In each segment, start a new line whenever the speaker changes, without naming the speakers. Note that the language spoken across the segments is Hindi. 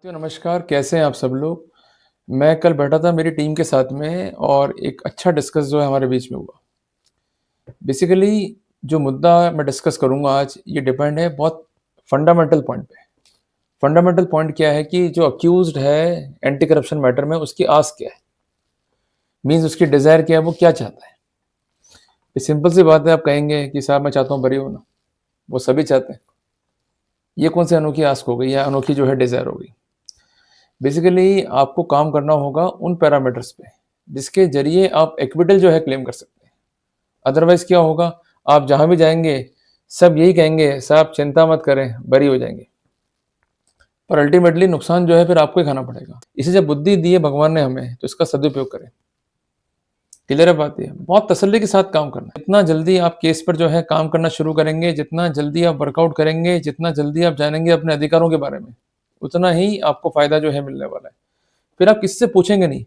तो नमस्कार, कैसे हैं आप सब लोग? मैं कल बैठा था मेरी टीम के साथ में और एक अच्छा डिस्कस जो है हमारे बीच में हुआ। बेसिकली जो मुद्दा मैं डिस्कस करूँगा आज ये डिपेंड है बहुत फंडामेंटल पॉइंट पे। फंडामेंटल पॉइंट क्या है कि जो अक्यूज़्ड है एंटी करप्शन मैटर में उसकी आस क्या है? मीन्स उसकी डिज़ायर क्या है, वो क्या चाहता है? ये सिंपल सी बात है, आप कहेंगे कि साहब मैं चाहता हूँ बरी होना, वो सभी चाहते हैं। ये कौन सी अनोखी आस्क हो गई या अनोखी जो है डिज़ायर हो गई? बेसिकली आपको काम करना होगा उन पैरामीटर्स पे जिसके जरिए आप इक्विटल जो है क्लेम कर सकते हैं। अदरवाइज क्या होगा, आप जहां भी जाएंगे सब यही कहेंगे साहब चिंता मत करें बरी हो जाएंगे, पर अल्टीमेटली नुकसान जो है फिर आपको ही खाना पड़ेगा। इसे जब बुद्धि दी है भगवान ने हमें तो इसका सदुपयोग करें। क्लियर है बात? ये बहुत तसल्ली के साथ काम करना। जितना जल्दी आप केस पर जो है काम करना शुरू करेंगे, जितना जल्दी आप वर्कआउट करेंगे, जितना जल्दी आप जानेंगे अपने अधिकारों के बारे में, उतना ही आपको फायदा जो है मिलने वाला है। फिर आप किससे पूछेंगे नहीं।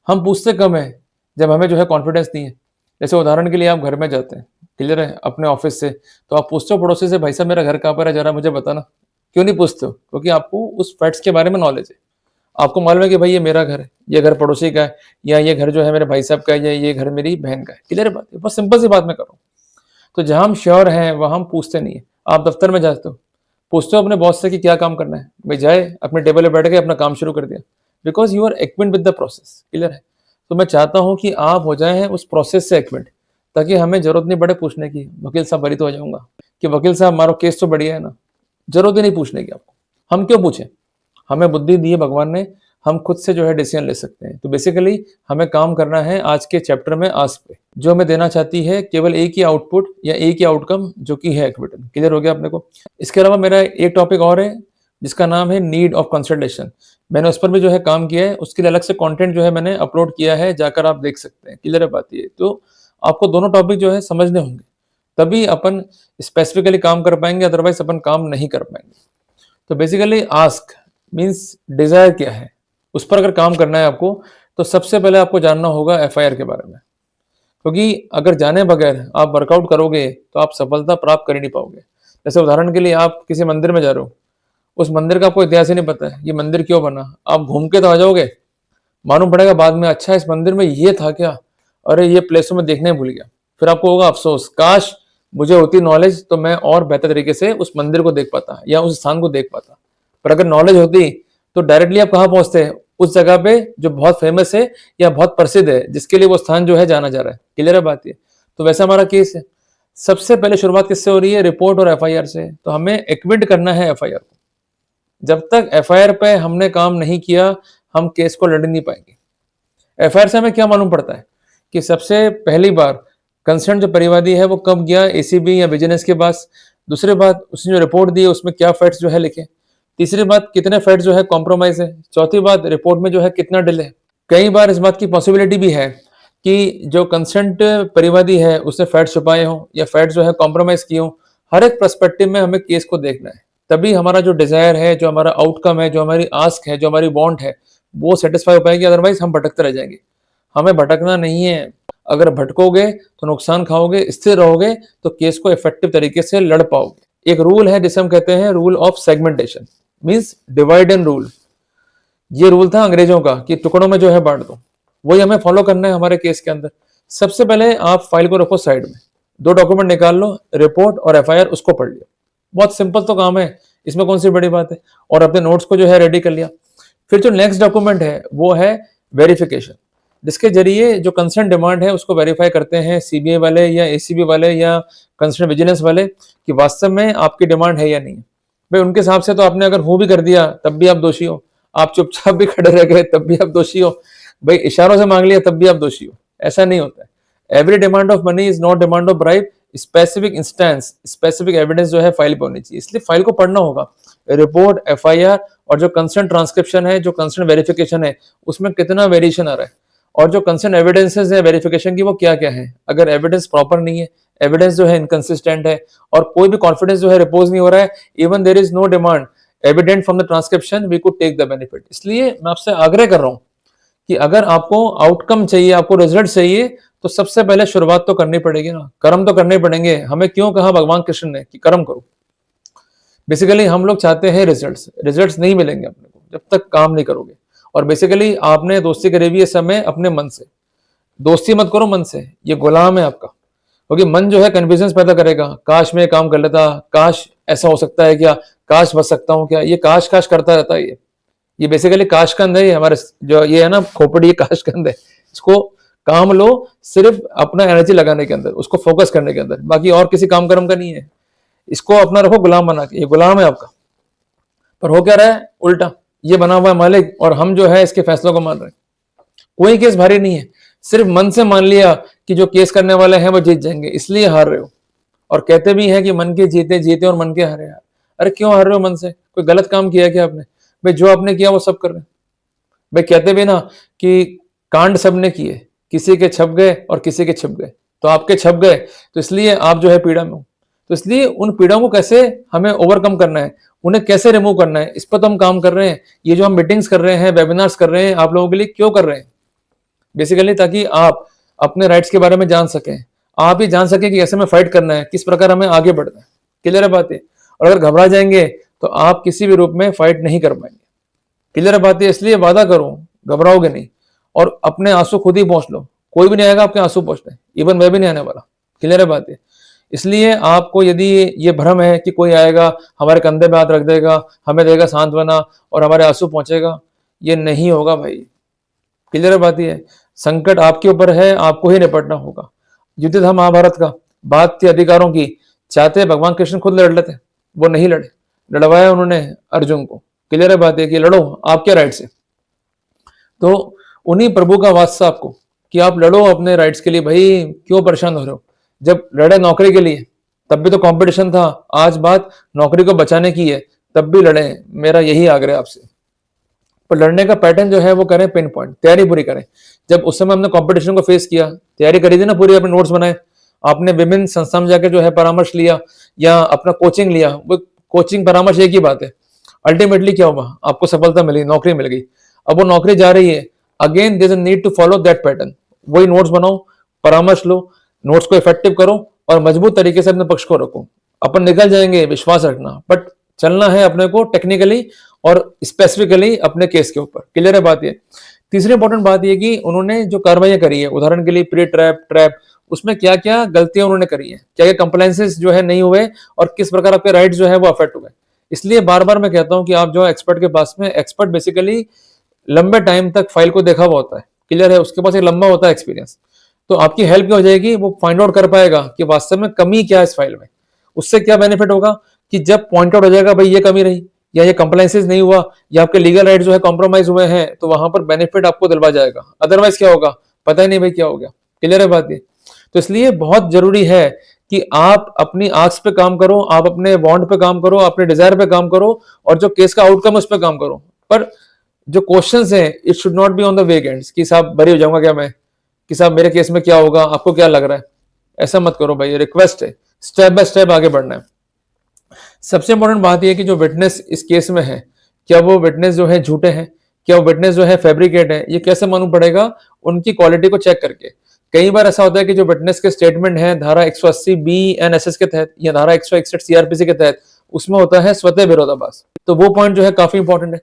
हम पूछते कम है जब हमें जो है कॉन्फिडेंस नहीं है। जैसे उदाहरण के लिए आप घर में जाते हैं, क्लियर है, अपने ऑफिस से, तो आप पूछते हो पड़ोसी से, भाई साहब मेरा घर कहाँ पर है, जरा मुझे बताना। क्यों नहीं पूछते हो? क्योंकि आपको उस फैक्ट्स के बारे में नॉलेज है। आपको मालूम है कि भाई ये मेरा घर है, ये घर पड़ोसी का है, या ये घर जो है मेरे भाई साहब का है, या ये घर मेरी बहन का है। क्लियर बात है, बहुत सिंपल सी बात मैं कर रहा हूँ। तो जहां हम श्योर हैं वहां हम पूछते नहीं है। आप दफ्तर में जाते हो, पूछते हो अपने बॉस से कि क्या काम करना है, भाई जाए अपने टेबल पे बैठ के अपना काम शुरू कर दिया, because you are acquainted with the process. Clear है? तो मैं चाहता हूं कि आप हो जाए उस प्रोसेस से एक्विंट, ताकि हमें जरूरत नहीं पड़े पूछने की, वकील साहब बरी तो हो जाऊंगा कि वकील साहब हमारा केस तो बढ़िया है ना। जरूरत ही नहीं पूछने की आपको। हम क्यों पूछें? हमें बुद्धि दी है भगवान ने, हम खुद से जो है डिसीजन ले सकते हैं। तो बेसिकली हमें काम करना है आज के चैप्टर में आस्क पे, जो हमें देना चाहती है केवल एक ही आउटपुट या एक ही आउटकम, जो कि है एक्विटल। क्लियर हो गया अपने को? इसके अलावा मेरा एक टॉपिक और है जिसका नाम है नीड ऑफ कंसल्टेशन। मैंने उस पर भी जो है काम किया है, उसके लिए अलग से कंटेंट जो है मैंने अपलोड किया है, जाकर आप देख सकते हैं। क्लियर है बात? ये तो आपको दोनों टॉपिक जो है समझने होंगे, तभी अपन स्पेसिफिकली काम कर पाएंगे, अदरवाइज अपन काम नहीं कर पाएंगे। तो बेसिकली आस्क मीन्स डिजायर क्या है, उस पर अगर काम करना है आपको, तो सबसे पहले आपको जानना होगा एफआईआर के बारे में। क्योंकि अगर जाने बगैर आप वर्कआउट करोगे तो आप सफलता प्राप्त कर ही नहीं पाओगे। जैसे उदाहरण के लिए आप किसी मंदिर में जा रहे हो, उस मंदिर का आपको इतिहास ही नहीं पता है, ये मंदिर क्यों बना, आप घूम के तो आ जाओगे, मालूम पड़ेगा बाद में अच्छा इस मंदिर में ये था क्या, अरे ये प्लेसों में देखने भूल गया। फिर आपको होगा अफसोस, काश मुझे होती नॉलेज तो मैं और बेहतर तरीके से उस मंदिर को देख पाता या उस स्थान को देख पाता। पर अगर नॉलेज होती तो डायरेक्टली आप कहाँ पहुंचते हैं, उस जगह पे जो बहुत फेमस है या बहुत प्रसिद्ध है, जिसके लिए वो स्थान जो है जाना जा रहा है। क्लियर है बात? ये तो वैसा हमारा केस है। सबसे पहले शुरुआत किससे हो रही है? रिपोर्ट और एफआईआर से। तो हमें एक्विट करना है एफआईआर को। जब तक एफआईआर पे हमने काम नहीं किया, हम केस को लड़ नहीं पाएंगे। एफआईआर से हमें क्या मालूम पड़ता है कि सबसे पहली बार कंसर्न जो परिवादी है वो कब गया, एसीबी या विजिलेंस के पास। दूसरी बात, उसने जो रिपोर्ट दी है उसमें क्या फैक्ट्स जो है लिखे। तीसरी बात, कितने फैक्ट्स जो है कॉम्प्रोमाइज है। चौथी बात, रिपोर्ट में जो है कितना डिले है। कई बार इस बात की पॉसिबिलिटी भी है कि जो कंसेंट परिवादी है उसने फैक्ट छुपाए हों या फैक्ट जो है कॉम्प्रोमाइज किए हों। हर एक पर्सपेक्टिव में हमें केस को देखना है, तभी हमारा जो डिजायर है, जो हमारा आउटकम है, जो हमारी आस्क है, जो हमारी वांट है, वो सेटिस्फाई हो पाएगी। अदरवाइज हम भटकते रह जाएंगे। हमें भटकना नहीं है। अगर भटकोगे तो नुकसान खाओगे, स्थिर रहोगे तो केस को इफेक्टिव तरीके से लड़ पाओगे। एक रूल है जिसे हम कहते हैं rule of segmentation, means divide and rule. ये रूल था अंग्रेजों का कि टुकड़ों में जो है बांट दो, वही हमें फॉलो करना है हमारे केस के अंदर। सबसे पहले आप फाइल को रखो साइड में, दो डॉक्यूमेंट निकाल लो, रिपोर्ट और एफआईआर, उसको पढ़ लिया। बहुत सिंपल तो काम है, इसमें कौन सी बड़ी बात है। और अपने नोट्स को जो है रेडी कर लिया। फिर जो नेक्स्ट डॉक्यूमेंट है वो है वेरिफिकेशन, जिसके जरिए जो कंसर्न डिमांड है उसको वेरीफाई करते हैं सीबीआई वाले या एसीबी वाले या कंसर्न विजिलेंस वाले कि वास्तव में आपकी डिमांड है या नहीं। भाई उनके हिसाब से तो आपने अगर हो भी कर दिया तब भी आप दोषी हो, आप चुपचाप भी खड़े रह गए तब भी आप दोषी हो, भाई इशारों से मांग लिया तब भी आप दोषी हो। ऐसा नहीं होता है। Every demand of money is not demand of bribe. Specific instance, specific evidence जो है फाइल पे होनी चाहिए, इसलिए फाइल को पढ़ना होगा। रिपोर्ट, एफआईआर और जो कंसर्न ट्रांसक्रिप्शन है, जो कंसर्न वेरिफिकेशन है, उसमें कितना वेरिएशन आ रहा है, और जो कंसर्न एविडेंसेस है वेरिफिकेशन की वो क्या क्या है। अगर एविडेंस प्रॉपर नहीं है, एविडेंस जो है इनकंसिस्टेंट है, और कोई भी कॉन्फिडेंस जो है रिपोज नहीं हो रहा है, even there is no demand evident from the transcription, we could take the benefit. इसलिए मैं आपसे आग्रह कर रहा हूं कि अगर आपको आउटकम चाहिए, आपको रिजल्ट चाहिए, तो सबसे पहले शुरुआत तो करनी पड़ेगी ना, कर्म तो करने पड़ेंगे। हमें क्यों कहा भगवान कृष्ण ने कि कर्म करो। बेसिकली हम लोग चाहते हैं रिजल्ट्स, रिजल्ट्स नहीं मिलेंगे अपने को। जब तक काम नहीं करोगे। और बेसिकली आपने दोस्ती करी हुई है समय अपने मन से, दोस्ती मत करो मन से, ये गुलाम है आपका। क्योंकि मन जो है कन्फ्यूजन पैदा करेगा, काश मैं ये काम कर लेता, काश ऐसा हो सकता है क्या, काश बच सकता हूँ क्या, ये काश काश करता रहता है। ये बेसिकली काशकंद है, ये हमारे जो ये है ना खोपड़ी, ये काशकंद है। इसको काम लो सिर्फ अपना एनर्जी लगाने के अंदर, उसको फोकस करने के अंदर, बाकी और किसी काम कर्म का नहीं है। इसको अपना रखो गुलाम बना के, ये गुलाम है आपका। पर हो क्या रहा है उल्टा, ये बना हुआ है मालिक और हम जो है इसके फैसलों को मान रहे हैं। कोई केस भारी नहीं है, सिर्फ मन से मान लिया कि जो केस करने वाले हैं वो जीत जाएंगे, इसलिए हार रहे हो। और कहते भी हैं कि मन के जीते जीते और मन के हारे हार। अरे क्यों हार रहे हो मन से, कोई गलत काम किया क्या आपने? भाई जो आपने किया वो सब कर रहे हैं। भाई कहते भी ना कि कांड सबने किए, किसी के छप गए और किसी के छिप गए, तो आपके छप गए तो इसलिए आप जो है पीड़ा में हो। तो इसलिए उन पीड़ाओं को कैसे हमें ओवरकम करना है, उन्हें कैसे रिमूव करना है, इस पर तो हम काम कर रहे हैं। ये जो हम मीटिंग्स कर रहे हैं, वेबिनार्स कर रहे हैं, आप लोगों के लिए क्यों कर रहे हैं? बेसिकली ताकि आप अपने राइट्स के बारे में जान सकें, आप ही जान सकें कि कैसे हमें फाइट करना है, किस प्रकार हमें आगे बढ़ना है। क्लियर है बात है? और अगर घबरा जाएंगे तो आप किसी भी रूप में फाइट नहीं कर पाएंगे। क्लियर है बात है? इसलिए वादा करो, घबराओगे नहीं और अपने आंसू खुद ही पहुंच लो। कोई भी नहीं आएगा आपके आंसू पहुंचने, इवन मैं भी नहीं आने वाला। क्लियर है बात है? इसलिए आपको यदि ये भ्रम है कि कोई आएगा हमारे कंधे पे हाथ रख देगा, हमें देगा सांत्वना और हमारे आंसू पहुंचेगा, ये नहीं होगा भाई। क्लियर है बात है? संकट आपके ऊपर है, आपको ही निपटना होगा। युद्ध था महाभारत का, बात थी अधिकारों की, चाहते भगवान कृष्ण खुद लड़ लेते, वो नहीं लड़े, लड़वाया उन्होंने अर्जुन को। क्लियर है बात है कि लड़ो आपके राइट से। तो उन्हीं प्रभु का वास्ता आपको कि आप लड़ो अपने राइट्स के लिए। भाई क्यों परेशान हो रहे हो? जब लड़े नौकरी के लिए तब भी तो कंपटीशन था, आज बात नौकरी को बचाने की है, तब भी लड़े। मेरा यही आग्रह आपसे। पर लड़ने का पैटर्न जो है वो करें पिन पॉइंट, तैयारी पूरी करें। जब उस समय हमने कंपटीशन को फेस किया, तैयारी करी थी ना पूरी, अपने नोट्स बनाए, आपने विभिन्न संस्था में जाके जो है परामर्श लिया या अपना कोचिंग लिया, वो कोचिंग परामर्श एक ही बात है। अल्टीमेटली क्या हुआ, आपको सफलता मिली, नौकरी मिल गई। अब वो नौकरी जा रही है, again there is a need to follow that pattern. वही नोट्स बनाओ, परामर्श लो, नोट्स को इफेक्टिव करो और मजबूत तरीके से अपने पक्ष को रखो। अपन निकल जाएंगे, विश्वास रखना, बट चलना है अपने को टेक्निकली और स्पेसिफिकली अपने केस के ऊपर। क्लियर है बात ये? तीसरी इंपॉर्टेंट बात ये कि उन्होंने जो कार्रवाई करी है, उदाहरण के लिए प्री ट्रैप, उसमें क्या क्या गलतियां उन्होंने करी है, क्या क्या कंप्लायंसेस जो है नहीं हुए और किस प्रकार आपके राइट्स जो है वो अफेक्ट हुए। इसलिए बार बार मैं कहता हूं कि आप जो एक्सपर्ट के पास में, एक्सपर्ट बेसिकली लंबे टाइम तक फाइल को देखा हुआ होता है। क्लियर है? उसके पास एक लंबा होता है एक्सपीरियंस, तो आपकी हेल्प हो जाएगी। वो फाइंड आउट कर पाएगा कि वास्तव में कमी क्या है इस फाइल में। उससे क्या बेनिफिट होगा कि जब पॉइंट आउट हो जाएगा भाई ये कमी रही या ये कंप्लायंसेस नहीं हुआ या आपके लीगल राइट जो है कॉम्प्रोमाइज हुए हैं, तो वहां पर बेनिफिट आपको दिलवा जाएगा। अदरवाइज क्या होगा पता ही नहीं भाई क्या हो गया। क्लियर है बात ये? तो इसलिए बहुत जरूरी है कि आप अपनी आंख पे काम करो, आप अपने वांट पे काम करो, अपने डिजायर पे काम करो और जो केस का आउटकम है उस पर काम करो। पर जो क्वेश्चंस हैं it should not be on the वेग एंड्स कि साहब बरी हो जाऊंगा क्या मैं, कि साहब मेरे केस में क्या होगा, आपको क्या लग रहा है। ऐसा मत करो भाई, रिक्वेस्ट है, स्टेप बाय स्टेप आगे बढ़ना है। सबसे इंपॉर्टेंट बात यह है कि जो विटनेस इस केस में है, क्या वो विटनेस जो है झूठे हैं, क्या वो विटनेस जो है फैब्रिकेट है, ये कैसे मालूम पड़ेगा? उनकी क्वालिटी को चेक करके। कई बार ऐसा होता है कि जो विटनेस के स्टेटमेंट है धारा 180 BNSS के तहत या धारा 161 CRPC के तहत, उसमें होता है स्वतः विरोधाभास। तो वो पॉइंट जो है काफी इंपॉर्टेंट है।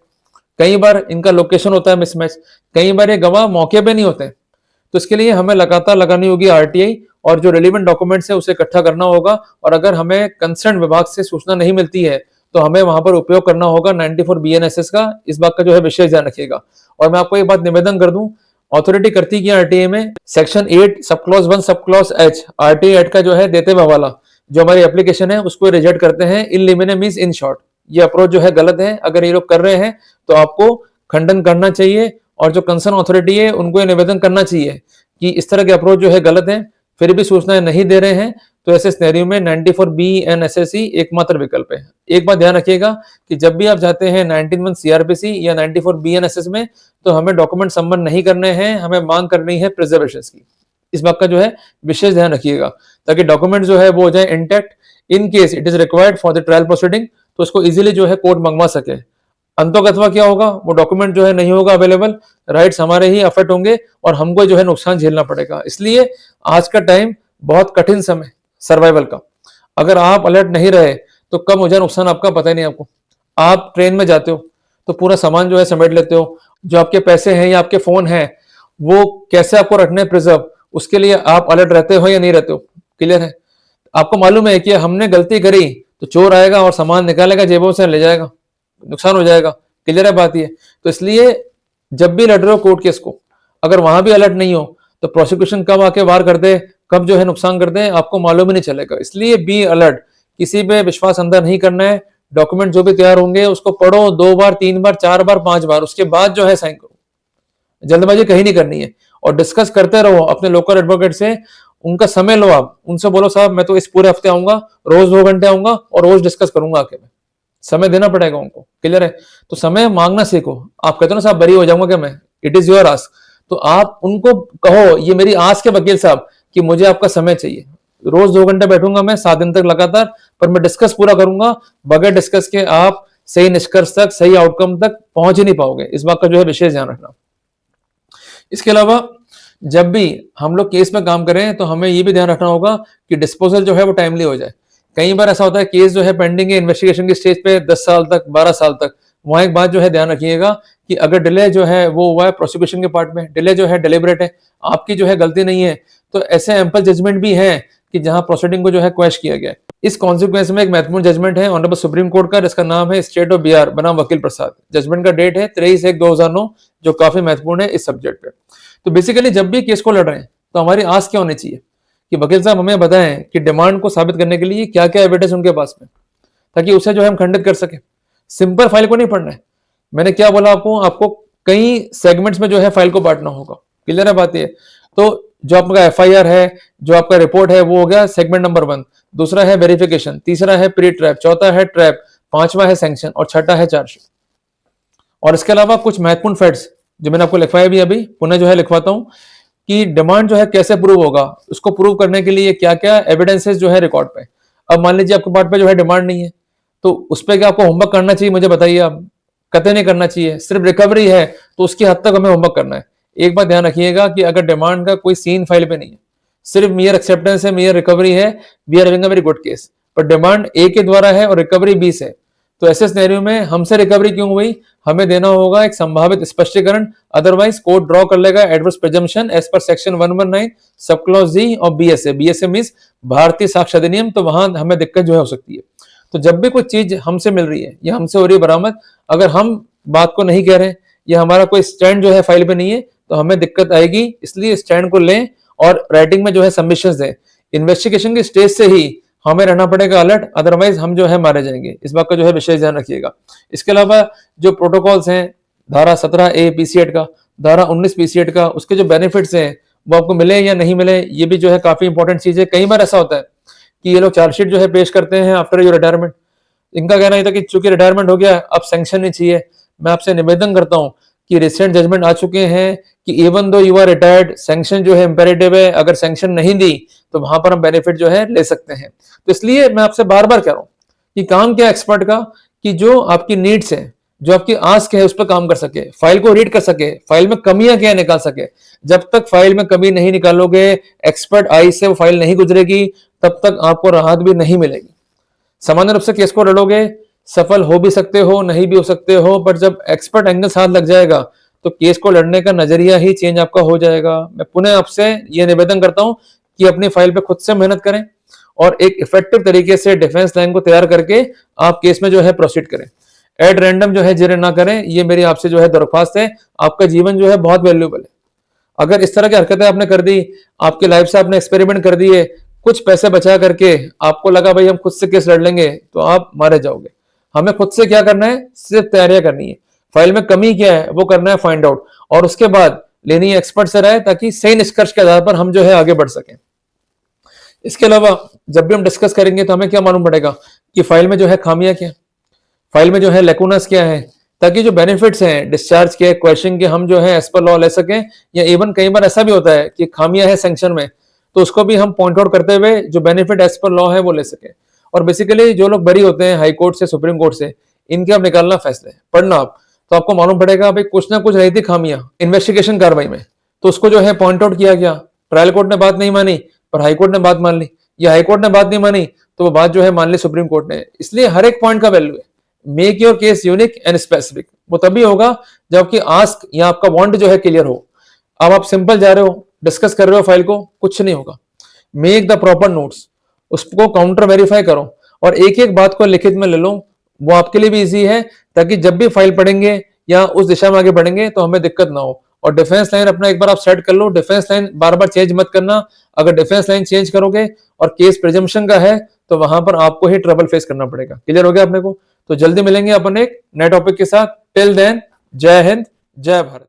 कई बार इनका लोकेशन होता है मिसमैच, कई बार ये गवाह मौके पे नहीं होते, तो इसके लिए हमें लगातार लगानी होगी आरटीआई और जो रिलेवेंट डॉक्यूमेंट्स है उसे इकट्ठा करना होगा। और अगर हमें कंसर्न विभाग से सूचना नहीं मिलती है तो हमें वहां पर उपयोग करना होगा 94 BNSS का। इस बात का जो है विशेष ध्यान रखिएगा। और मैं आपको एक बात निवेदन कर दूं, अथॉरिटी करती क्या आरटीआई में, section 8 sub clause 1 sub clause H RTI act का जो है देते हुए हवाला, जो हमारी एप्लीकेशन है उसको रिजेक्ट करते हैं। इन लिमिने मींस इन शॉर्ट, ये अप्रोच जो है गलत है। अगर ये लोग कर रहे हैं तो आपको खंडन करना चाहिए और जो कंसर्न अथॉरिटी है उनको ये निवेदन करना चाहिए कि इस तरह के अप्रोच जो है गलत है, फिर भी सूचनाएं नहीं दे रहे हैं। तो ऐसे सिनेरियो में 94 BNSS एकमात्र विकल्प है। एक बात ध्यान रखिएगा कि जब भी आप जाते हैं 19(1) CRPC या 94 BNSS में, तो हमें डॉक्यूमेंट सबमिट नहीं करने हैं, हमें मांग करनी है प्रिजर्वेशन की। इस बात का जो है विशेष ध्यान रखिएगा ताकि डॉक्यूमेंट जो है वो हो जाए intact. In case it is required for the trial proceeding, तो उसको इजीली जो है कोर्ट मंगवा सके। अंतोगत्वा क्या होगा, वो डॉक्यूमेंट जो है नहीं होगा अवेलेबल, राइट्स हमारे ही अफेक्ट होंगे और हमको जो है नुकसान झेलना पड़ेगा। इसलिए आज का टाइम बहुत कठिन समय सर्वाइवल का। अगर आप अलर्ट नहीं रहे तो कब हो जाए नुकसान आपका पता ही नहीं आपको। आप ट्रेन में जाते हो तो पूरा सामान जो है समेट लेते हो। जो आपके पैसे हैं या आपके फोन हैं वो कैसे आपको रखने प्रिजर्व, उसके लिए आप अलर्ट रहते हो या नहीं रहते हो? क्लियर है? आपको मालूम है कि हमने गलती करी तो चोर आएगा और सामान निकालेगा, जेबों से ले जाएगा, नुकसान हो जाएगा। क्लियर है बात ये? तो इसलिए जब भी लड़ रहे हो कोर्ट केस को, अगर वहां भी अलर्ट नहीं हो तो प्रोसिक्यूशन कब आके वार कर दे, कब जो है नुकसान कर दे, आपको मालूम ही नहीं चलेगा। इसलिए बी अलर्ट, किसी पे विश्वास अंदर नहीं करना है। डॉक्यूमेंट जो भी तैयार होंगे उसको पढ़ो 2 बार 3 बार 4 बार 5 बार, उसके बाद जो है साइन करो। जल्दबाजी कहीं नहीं करनी है और डिस्कस करते रहो अपने लोकल एडवोकेट से। उनका समय लो, आप उनसे बोलो साहब मैं तो इस पूरे हफ्ते आऊंगा, रोज 2 घंटे आऊंगा और रोज डिस्कस करूंगा आके मैं। समय देना पड़ेगा उनको। क्लियर है? तो समय मांगना सीखो। आप कहते हो ना साहब बरी हो जाऊंगा क्या मैं, इट इज योर आस्क, तो आप उनको कहो ये मेरी आस्क है वकील साहब कि मुझे आपका समय चाहिए। रोज 2 घंटे बैठूंगा मैं 7 दिन तक लगातार, पर मैं डिस्कस पूरा करूंगा। बगैर डिस्कस के आप सही निष्कर्ष तक, सही आउटकम तक पहुंच ही नहीं पाओगे। इस बात का जो है विशेष ध्यान रखना। इसके अलावा जब भी हम लोग केस में काम करें तो हमें ये भी ध्यान रखना होगा कि डिस्पोजल जो है वो टाइमली हो जाए। कई बार ऐसा होता है केस जो है पेंडिंग है इन्वेस्टिगेशन की स्टेज पे 10 साल तक, 12 साल तक। वहां एक बात जो है ध्यान रखिएगा कि अगर डिले जो है वो हुआ है प्रोसिक्यूशन के पार्ट में, डिले जो है डिलिबरेट है, आपकी जो है गलती नहीं है, तो ऐसे एम्पल जजमेंट भी हैं कि जहां प्रोसीडिंग को जो है क्वेश किया गया है। इस कॉन्सिक्वेंस में एक महत्वपूर्ण जजमेंट है ऑनरेबल सुप्रीम कोर्ट का, जिसका नाम है स्टेट ऑफ बिहार बनाम वकील प्रसाद। जजमेंट का डेट है 23/1/2009, जो काफी महत्वपूर्ण है इस सब्जेक्ट पे। तो बेसिकली जब भी केस को लड़ रहे हैं तो हमारी आस क्या होनी चाहिए कि वकील साहब हमें बताएं कि डिमांड को साबित करने के लिए क्या क्या एविडेंस उनके पास में, ताकि उसे जो है हम खंडित कर सके। सिंपल फाइल को नहीं पढ़ना है। मैंने क्या बोला आपको, आपको कई सेगमेंट्स में जो है फाइल को बांटना होगा। क्लियर है बात ये? तो जो आपका एफआईआर है, जो आपका रिपोर्ट है, वो हो गया सेगमेंट नंबर 1। दूसरा है वेरिफिकेशन, तीसरा है प्री ट्रैप, चौथा है ट्रैप, पांचवा है सैंक्शन और छठा है चार्जशीट। और इसके अलावा कुछ महत्वपूर्ण फैक्ट्स जो मैंने आपको लिखवाया भी, अभी पुनः जो है लिखवाता हूं कि डिमांड जो है कैसे प्रूव होगा, उसको प्रूव करने के लिए क्या क्या एविडेंसेस जो है रिकॉर्ड पे। अब मान लीजिए आपके पार्ट पे जो है डिमांड नहीं है, तो उस पर क्या आपको होमवर्क करना चाहिए? मुझे बताइए आप। कतई नहीं करना चाहिए। सिर्फ रिकवरी है तो उसकी हद तक हमें होमवर्क करना है। एक बात ध्यान रखिएगा कि अगर डिमांड का कोई सीन फाइल पे नहीं है, सिर्फ मियर एक्सेप्टेंस है, मियर रिकवरी है, we are having a very good case. पर डिमांड ए के द्वारा है और रिकवरी बी से, तो ऐसे सिनेरियो में हमसे रिकवरी क्यों हुई, हमें देना होगा एक संभावित स्पष्टीकरण। अदरवाइज कोर्ट ड्रॉ कर लेगा adverse presumption as per section 119 sub clause जी और बीएसए। बीएसए मींस भारतीय साक्ष्य अधिनियम, तो वहां हमें दिक्कत जो है हो सकती है। तो जब भी कोई चीज हमसे मिल रही है या हमसे हो रही है बरामद, अगर हम बात को नहीं कह रहे या हमारा कोई स्टैंड जो है फाइल पे नहीं है, तो हमें दिक्कत आएगी। इसलिए स्टैंड को लें और राइटिंग में जो है सबमिशंस दें। इन्वेस्टिगेशन की स्टेज से ही हमें रहना पड़ेगा अलर्ट, अदरवाइज हम जो है मारे जाएंगे। इस बात का जो है विशेष ध्यान रखिएगा। इसके अलावा जो प्रोटोकॉल्स हैं, धारा 17A पीसीएड का, धारा 19 पीसीएड का, उसके जो बेनिफिट्स हैं वो आपको मिले या नहीं मिले, ये भी जो है काफी इंपॉर्टेंट चीज है। कई बार ऐसा होता है कि ये लोग चार्जशीट जो है पेश करते हैं आफ्टर योर रिटायरमेंट। इनका कहना ये था कि चूंकि रिटायरमेंट हो गया अब सैंक्शन नहीं चाहिए। मैं आपसे निवेदन करता हूं कि रिसेंट जजमेंट आ चुके हैं कि even though you are retired, sanction जो है इंपेरेटिव है। अगर सैंक्शन नहीं दी तो वहां पर हम बेनिफिट जो है ले सकते हैं। तो इसलिए मैं आपसे बार बार कह रहा हूं कि काम क्या एक्सपर्ट का, कि जो आपकी नीड्स है, जो आपकी आस्क है, उस पर काम कर सके, फाइल को रीड कर सके, फाइल में कमियां क्या निकाल सके। जब तक फाइल में कमी नहीं निकालोगे, एक्सपर्ट आई से वो फाइल नहीं गुजरेगी, तब तक आपको राहत भी नहीं मिलेगी। सामान्य रूप से केस को लड़ोगे, सफल हो भी सकते हो, नहीं भी हो सकते हो, पर जब एक्सपर्ट एंगल साथ लग जाएगा तो केस को लड़ने का नजरिया ही चेंज आपका हो जाएगा। मैं पुनः आपसे यह निवेदन करता हूं कि अपनी फाइल पे खुद से मेहनत करें और एक इफेक्टिव तरीके से डिफेंस लाइन को तैयार करके आप केस में जो है प्रोसीड करें। एड रैंडम जो है जिरे ना करें, ये मेरी आपसे जो है दरख्वास्त है। आपका जीवन जो है बहुत वैल्यूएबल है। अगर इस तरह की हरकतें आपने कर दी, आपकी लाइफ से आपने एक्सपेरिमेंट कर दिए, कुछ पैसे बचा करके आपको लगा भाई हम खुद से केस लड़ लेंगे, तो आप मारे जाओगे। हमें खुद से क्या करना है, सिर्फ तैयारियां करनी है। फाइल में कमी क्या है वो करना है फाइंड आउट, और उसके बाद लेनी है एक्सपर्ट से राय, ताकि सही निष्कर्ष के आधार पर हम जो है आगे बढ़ सकें। इसके अलावा जब भी हम डिस्कस करेंगे तो हमें क्या मालूम पड़ेगा कि फाइल में जो है खामियां क्या, फाइल में जो है लेकुनस क्या है, ताकि जो बेनिफिट्स हैं डिस्चार्ज के, क्वेश्चन के, हम जो है एज पर लॉ ले सकें। या इवन कई बार ऐसा भी होता है कि खामियां है सैंक्शन में, तो उसको भी हम पॉइंट आउट करते हुए जो बेनिफिट एज पर लॉ है वो ले सके। और बेसिकली जो लोग बरी होते हैं हाई कोर्ट से, सुप्रीम कोर्ट से, इनके आप निकालना फैसले पढ़ना आप, तो आपको मालूम पड़ेगा भाई कुछ ना कुछ रही थी खामियां इन्वेस्टिगेशन कार्रवाई में, तो उसको जो है पॉइंट आउट किया गया। ट्रायल कोर्ट ने बात नहीं मानी पर हाई कोर्ट ने बात मान ली, या हाई कोर्ट ने बात नहीं मानी तो वो बात जो है मान ली सुप्रीम कोर्ट ने। इसलिए हर एक पॉइंट का वैल्यू है। Make your case unique and specific. वो तभी होगा जब आपकी आस्क या आपका वांट जो है क्लियर हो। अब आप सिंपल जा रहे हो, डिस्कस कर रहे हो फाइल को, कुछ नहीं होगा। मेक द प्रॉपर नोट्स, उसको काउंटर वेरीफाई करो और एक एक बात को लिखित में ले लो। वो आपके लिए भी इजी है, ताकि जब भी फाइल पढ़ेंगे या उस दिशा में आगे बढ़ेंगे तो हमें दिक्कत ना हो। और डिफेंस लाइन अपना एक बार आप सेट कर लो, डिफेंस लाइन बार बार चेंज मत करना। अगर डिफेंस लाइन चेंज करोगे और केस प्रिजम्पशन का है तो वहां पर आपको ही ट्रबल फेस करना पड़ेगा। क्लियर हो गया अपने को? तो जल्दी मिलेंगे अपन एक नए टॉपिक के साथ। टिल देन, जय हिंद, जय भारत।